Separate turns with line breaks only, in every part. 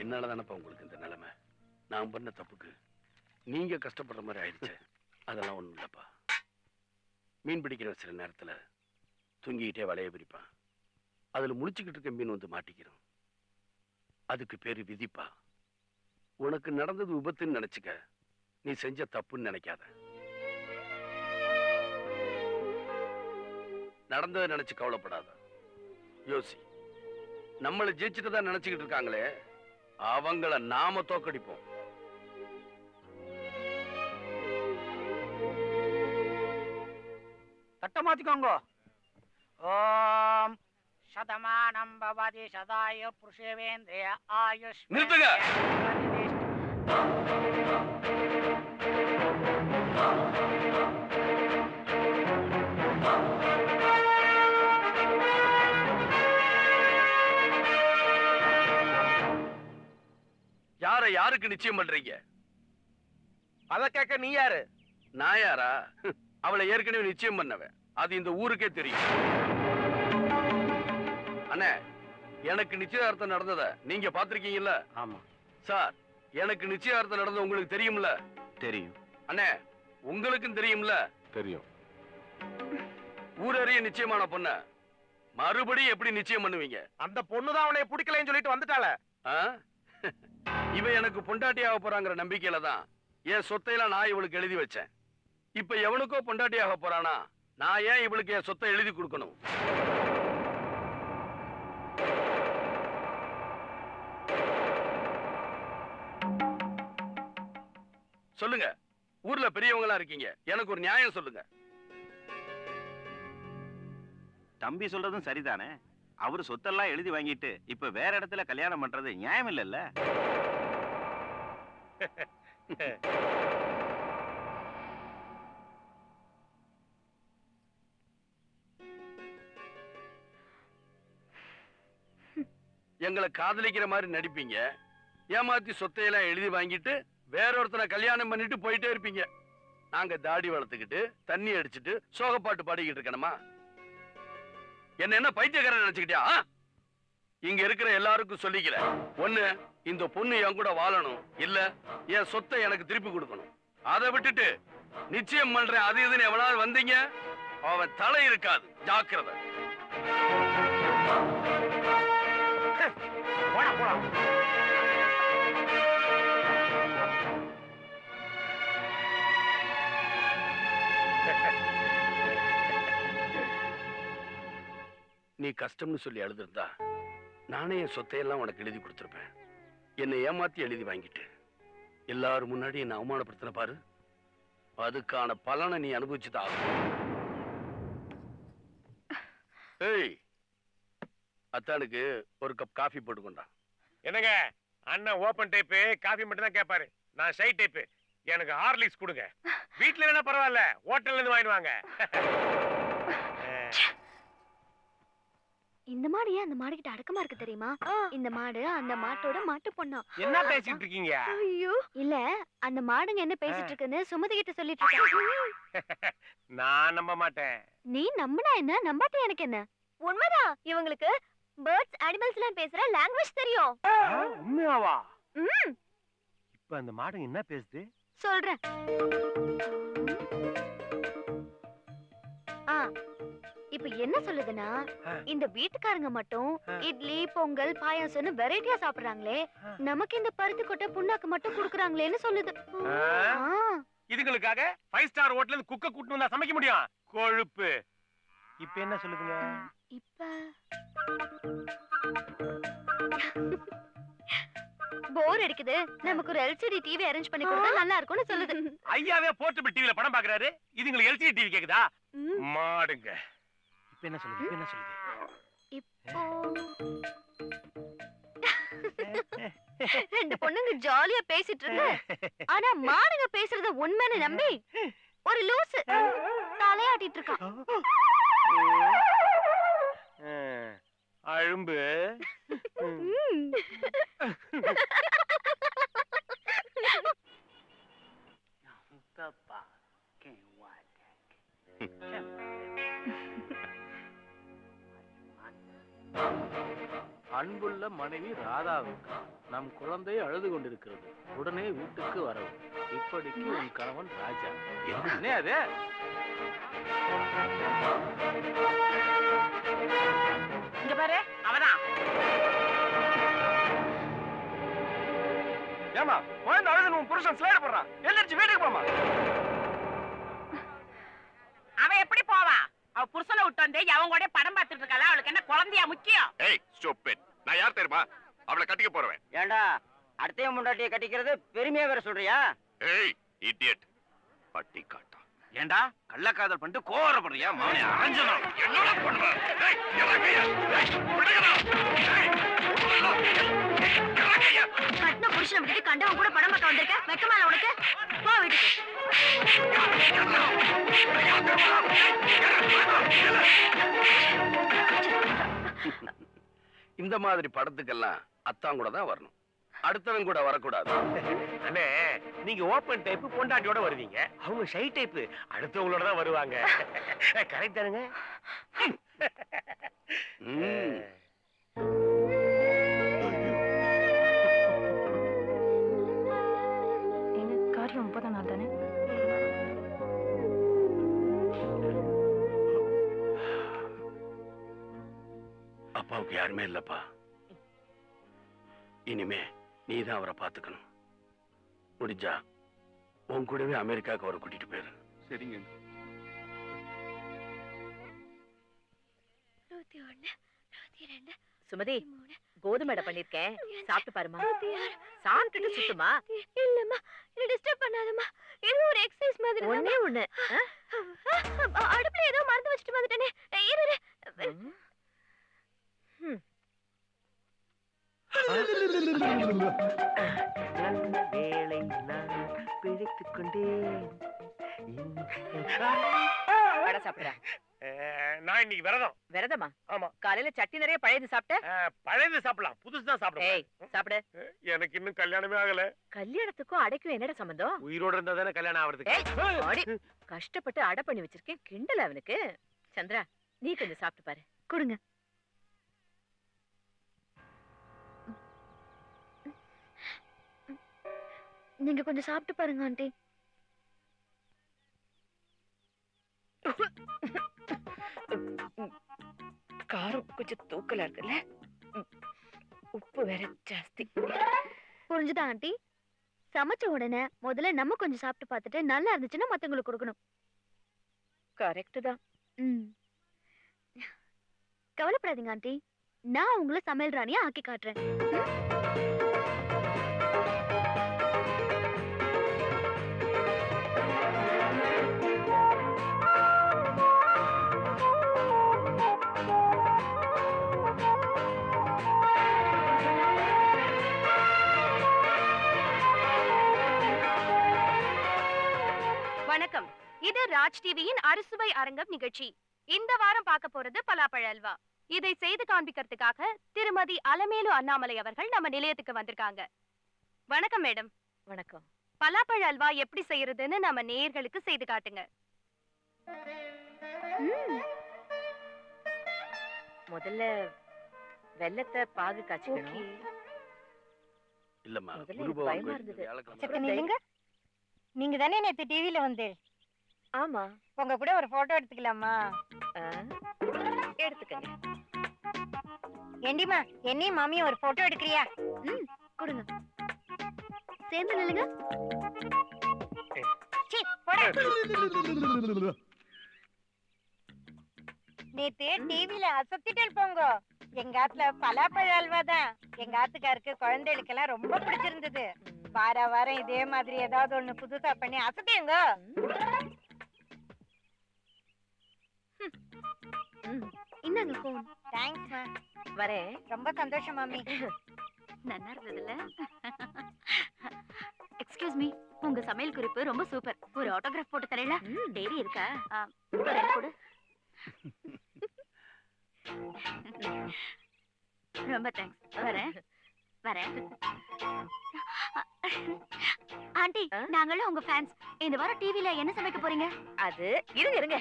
என்னால தானப்பா உங்களுக்கு இந்த நிலைமை. நான் பண்ண தப்புக்கு நீங்க கஷ்டப்படுற மாதிரி ஆயிடுச்சு. அதெல்லாம் ஒண்ணும் இல்லப்பா. மீன் பிடிக்கிற சில நேரத்துல தூங்கிக்கிட்டே வலைய பிரிப்பான். அதுல முழிச்சுக்கிட்டு இருக்க மீன் வந்து மாட்டிக்கிறோம். அதுக்கு பேரு விதிப்பா. உனக்கு நடந்தது விபத்துன்னு நினைச்சுக்க, நீ செஞ்ச தப்புன்னு நினைக்காத. நடந்ததை நினைச்சு கவலைப்படாத, யோசி. நம்மளை ஜெயிச்சுட்டு தான் நினைச்சுக்கிட்டு இருக்காங்களே, அவங்கள நாம தோக்கடிப்போம்.
தட்ட மாத்திக்கோங்க. ஓம் சதமானம் பவதி சதாய புருஷவேந்திரிய ஆயுஷ்.
நிறுத்துங்க. யார யாருக்கு நிச்சயம் பண்றீங்க?
அத கேட்க நீ யாரு?
நான் யாரா? அவளை ஏற்கனவே நிச்சயம் பண்ணவன். அது இந்த ஊருக்கே தெரியும். அண்ணே, எனக்கு நிச்சயார்த்தம் நடந்தத நீங்க பாத்திருக்கீங்கல்ல?
ஆமா
சார், எனக்கு நிச்சயார்த்தம் நடந்தது உங்களுக்கு தெரியும்ல?
தெரியும்.
அண்ணே, உங்களுக்கும் தெரியும்ல?
தெரியும்.
ஊரறிய நிச்சயமான பொண்ண மறுபடியும் எப்படி நிச்சயம் பண்ணுவீங்க?
அந்த பொண்ணுதான் அவனை பிடிக்கலன்னு சொல்லிட்டு வந்துட்டாள.
இவ எனக்கு பொண்டாட்டியாக போறாங்கிற நம்பிக்கையில தான் என் சொத்தையெல்லாம் நான் இவளுக்கு எழுதி வச்சேன். இப்ப எவனுக்கோ பொண்டாட்டியாக போறானா, நான் ஏன் இவளுக்கு என் சொத்தை எழுதி கொடுக்கணும்? சொல்லுங்க. ஊர்ல பெரியவங்களா இருக்கீங்க, எனக்கு ஒரு நியாயம் சொல்லுங்க.
தம்பி சொல்றதும் சரிதானே. அவரு சொத்தெல்லாம் எழுதி வாங்கிட்டு இப்ப வேற இடத்துல கல்யாணம் பண்றது நியாயம் இல்லல்ல?
எங்களை காதலிக்கிற மாதிரி நடிப்பீங்க, ஏமாத்தி சொத்தையெல்லாம் எழுதி வாங்கிட்டு வேற ஒருத்தனை கல்யாணம் பண்ணிட்டு போயிட்டே இருப்பீங்க. நாங்க தாடி வளர்த்துக்கிட்டு தண்ணி அடிச்சுட்டு சோகப்பாட்டு பாடிக்கிட்டு இருக்கணுமா? என்ன பைத்தியக்காரன் நினைச்சுக்கிட்டியா? இங்க இருக்கிற எல்லாருக்கும் சொல்லிக்கல, ஒண்ணு இந்த பொண்ணு என் கூட வாழணும், இல்ல என் சொத்தை எனக்கு திருப்பி கொடுக்கணும். அதை விட்டுட்டு நிச்சயம் பண்றேன் அது இதுன்னு எவனாவது வந்தீங்க, அவன் தலை இருக்காது, ஜாக்கிரதை. நீ கஷ்டம்னு சொல்லி அழுதுருந்தா நானே என் சொத்தையெல்லாம் உனக்கு எழுதி கொடுத்துருப்பேன். என்னை ஏமாத்தி எழுதி வாங்கிட்டு எல்லாரும் முன்னாடி என்ன அவமானப்படுத்தின பாரு, அதுக்கான பலனை நீ அனுபவிச்சுதான் ஆகணும். ஏய், அத்தானுக்கு ஒரு கப் காஃபி போட்டுக்கொண்டா.
என்னங்க, அண்ணன் ஓபன் டைப் காஃபி மட்டும் தான் கேட்பாரு. நான் ஷை டைப். எனக்கு ஹார்லிக்ஸ் கொடுங்க. வீட்டுல என்ன பரவாயில்ல, ஹோட்டல்ல இருந்து வாங்கிடுவாங்க.
இந்த மாடு ஏன் அந்த மாடு கிட்ட அடக்கமா இருக்கு தெரியுமா? இந்த மாடு அந்த மாட்டோட மாட்டு பொண்ணா.
என்ன பேசிட்டு இருக்கீங்க?
ஐயோ இல்ல, அந்த மாடுங்க என்ன பேசிட்டு இருக்குன்னு சுமதி கிட்ட சொல்லிட்டு இருக்கேன்.
நான் நம்ப மாட்டேன்.
நீ நம்பினா என்ன, நம்பாட்டி எனக்கு என்ன? உண்மைதான், இவங்களுக்கு பேர்ட்ஸ் அனிமல்ஸ் எல்லாம் பேசுற லாங்குவேஜ் தெரியும்.
உண்மையாவா? இப்ப அந்த மாடு என்ன பேசுது
சொல்றேன். இப்ப என்ன சொல்லுதுன்னா, இந்த வீட்டுக்காரங்க மட்டும் இட்லி பொங்கல் பாயாசம்னு வெரைட்டியா சாப்பிடுறாங்களே, நமக்கு இந்த பருத்தி கொட்டை புண்ணாக்கு மட்டும் குடுக்குறாங்களேன்னு சொல்லுது.
இதுங்களுக்காக 5 ஸ்டார் ஹோட்டல்ல இருந்து குக்க கூட்டு வந்தா சமைக்க முடியும்? கொழுப்பு. இப்ப என்ன சொல்லுதுங்க?
இப்ப போர் அடிக்குது, நமக்கு ஒரு எல்சிடி டிவி அரேஞ்ச் பண்ணி கொடுத்தா நல்லா இருக்கும்னு சொல்லுது.
ஐயாவே போர்ட்டபிள் டிவில படம் பாக்குறாரு, இதுங்களுக்கு எல்சிடி டிவி கேக்குதா? மாடுங்க. இப்ப என்ன சொல்லுது? இப்ப என்ன சொல்லுது?
இப்போ ரெண்டு பொண்ணுங்க ஜாலியா பேசிட்டு இருக்கு. ஆனா மாடுங்க பேசுறத உண்மைன்னு நம்பி ஒரு லூசு தலையாட்டிட்டு இருக்கான்.
அழும்பு.
அன்புள்ள மனைவி ராதாவுக்கு நம் குழந்தை அழுது கொண்டிருக்கிறது, உடனே வீட்டுக்கு வரவும். இப்படிக்கு உன் கணவன் ராஜா. என்ன அது?
இங்க பாரு, அவதான்.
ஏமா குழந்தை அழுது உன் புருஷன் ஸ்லைடு போடுறான், எந்திரிச்சு வீட்டுக்கு போமா.
அவன் எப்படி போவா? அவ புருஷனை விட்டு வந்து அவன் கூட படம் பார்த்துட்டு இருக்காளா? அவளுக்கு என்ன குழந்தையா முக்கியம்?
ஏய் ஸ்டூபிட், நான் யார் தெரியுமா? அவளை கட்டிக்க போறவன்.
ஏண்டா அடுத்த முண்டாட்டியை கட்டிக்கிறது பெருமையா வேற சொல்றியா?
ஏய் இடியட், பட்டி காட்டா.
ஏண்டா கள்ளக்காதல் பண்ணிட்டு கோவப்படுறியா? மாவனே அரஞ்சனா
என்னடா பண்ற? ஏய் இறங்கையா, ஏய் விடுங்கடா. ஏய் இறங்கையா.
கட்டின புருஷனை விட்டுட்டு கண்டவன் கூட படம் பார்க்க வந்திருக்க, வெக்கமால உனக்கு? போ வீட்டுக்கு.
இந்த மாதிரி படத்துக்கெல்லாம் அத்தான் கூட தான் வரணும், அடுத்தவன் கூட வரக்கூடாது.
அண்ணே, நீங்க ஓபன் டைப் பொண்டாட்டியோட வருவீங்க, அவங்க ஷை டைப் அடுத்தவங்களோட தான் வருவாங்க. கரெக்ட் தானுங்க?
ம்.
எங்க காரியம் 30 நாள் தானே?
அப்பாவுக்கு யாருமே இல்லப்பா. இனிமே நீதான் அவரை பாத்துக்கணும். முடிஞ்சா உன் கூடவே அமெரிக்காவுக்கு அவரை கூட்டிட்டு போயிரு.
சரிங்க.
21, 22,
சுமதி,
23,
கோதுமை பண்ணிருக்கேன், சாப்பிட்டு பாருமா.
26.
சாப்பிட்டுட்டு சுத்துமா.
இல்லம்மா, என்ன டிஸ்டர்ப் பண்ணாதம்மா. இது ஒரு எக்ஸசைஸ் மாதிரி.
ஒண்ணே ஒண்ணு.
அடுப்புல ஏதோ மறந்து வச்சுட்டு வந்துட்டேனே. இரு.
நல்ல வேளை நான் பிழைத்துக் கொண்டேன்.
வடை சாப்பிடுறா.
நான் இன்னைக்கு விரதம்.
விரதமா?
ஆமா.
காலையில சட்டி நிறைய பழையது சாப்பிட்ட?
பழையது சாப்பிடலாம், புதுசு தான்
ஏய்
சாப்பிடுவேன்.
சாப்பிடு.
எனக்கு இன்னும் கல்யாணமே ஆகல.
கல்யாணத்துக்கும் அடைக்கும் என்னடா சம்பந்தம்?
உயிரோட இருந்தா தானே கல்யாணம் ஆவறதுக்கு.
ஏய், அடி. கஷ்டப்பட்டு அடை பண்ணி வச்சிருக்கேன், கிண்டல அவனுக்கு. சந்திரா, நீ கொஞ்சம் சாப்பிட்டு பாரு.
கொடுங்க. நீங்க கொஞ்சம் சாப்பிட்டு பாருங்க ஆண்டி.
காரம் கொஞ்சம் தூக்கலா இருக்குல்ல? உப்பு வேற ஜாஸ்தி.
புரிஞ்சுதா ஆண்டி? சமைச்ச உடனே முதல்ல நம்ம கொஞ்சம் சாப்பிட்டு பார்த்துட்டு நல்லா இருந்துச்சுன்னா மத்தவங்களுக்கு கொடுக்கணும்.
கரெக்ட் தான்.
கவலைப்படாதீங்க ஆண்டி, நான் உங்களை சமையல் ராணியா ஆக்கி காட்டுறேன்.
வணக்கம், இது ராஜ் டிவியின் அறுசுவை அரங்கம் நிகழ்ச்சி. இந்த வாரம் பார்க்க போறது பலாப்பழ அல்வா. இதை செய்து காண்பிக்கிறதுக்காக திருமதி அலமேலு அண்ணாமலை அவர்கள் நம்ம நிலையத்துக்கு வந்திருக்காங்க. வணக்கம் மேடம்.
வணக்கம்.
பலாப்பழ அல்வா எப்படி செய்யறதுன்னு நம்ம நேயர்களுக்கு செய்து காட்டுங்க.
முதல்ல வெல்லத்தை பாகு காய்ச்சிக்கணும்.
இல்லம்மா,
முதல்ல
குரு
எனக்கு
பகவான்
பயமா
கோயிலுக்கு
இருந்தது.
வியாழக்கிழமை
சரி,
நில்லுங்க. நீங்க தானே நேத்து டிவில வந்து
ஆமா.
உங்க கூட ஒரு போட்டோ எடுத்துக்கலாமா?
எடுத்துக்கங்க.
ஏண்டிமா, என்னையும் மாமியும் ஒரு போட்டோ எடுக்கிறியா?
கொடுங்க. சேர்ந்து நில்லுங்க.
சீ, போடா. நேத்து டிவில அசத்திட்டல் போங்க. எங்க ஆத்துல பலாப்பழ அல்வா தான். எங்க ஆத்துக்காருக்கு குழந்தைகளுக்கெல்லாம் ரொம்ப பிடிச்சிருந்தது. வார வாரம் இதே மாதிரி ஏதாவது ஒண்ணு புதுசா பண்ணி அசத்தியுங்க.
இந்தாங்க போன்.
தேங்க்ஸ்மா.
வரேன்.
ரொம்ப சந்தோஷம் மாமி.
நல்லா இருந்ததுல. எக்ஸ்கியூஸ் மீ, உங்க சமையல் குறிப்பு ரொம்ப சூப்பர். ஒரு ஆட்டோகிராஃப் போட்டு தரீங்களா? டெய்ரி இருக்கா? கொடு. ரொம்ப தேங்க்ஸ். வரேன். ஆண்டி, நாங்களும் உங்க ஃபேன்ஸ். இந்த வாரம் டிவில என்ன சமைக்க போறீங்க?
அது இருங்க.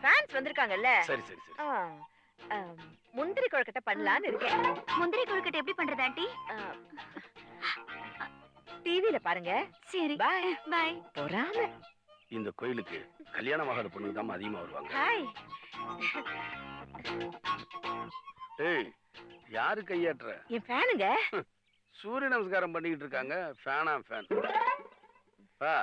ஃபேன்ஸ் வந்திருக்காங்கல்ல?
சரி.
முந்திரி கொழுக்கட்டை பண்ணலான்னு இருக்கேன்.
முந்திரி கொழுக்கட்டை எப்படி பண்றது ஆண்டி?
டிவில பாருங்க.
சரி
பாய்.
பாய்.
பொறாம.
இந்த கோயிலுக்கு கல்யாணம் ஆகாத பொண்ணுக்கு தான் அதிகமா வருவாங்க.
ஹாய்.
ஏய், யாரு கையாட்டுற?
என் ஃபேனுங்க.
சூரிய நமஸ்காரம் பண்ணிக்கிட்டு இருக்காங்க. ஃபேனா ஃபேன். வா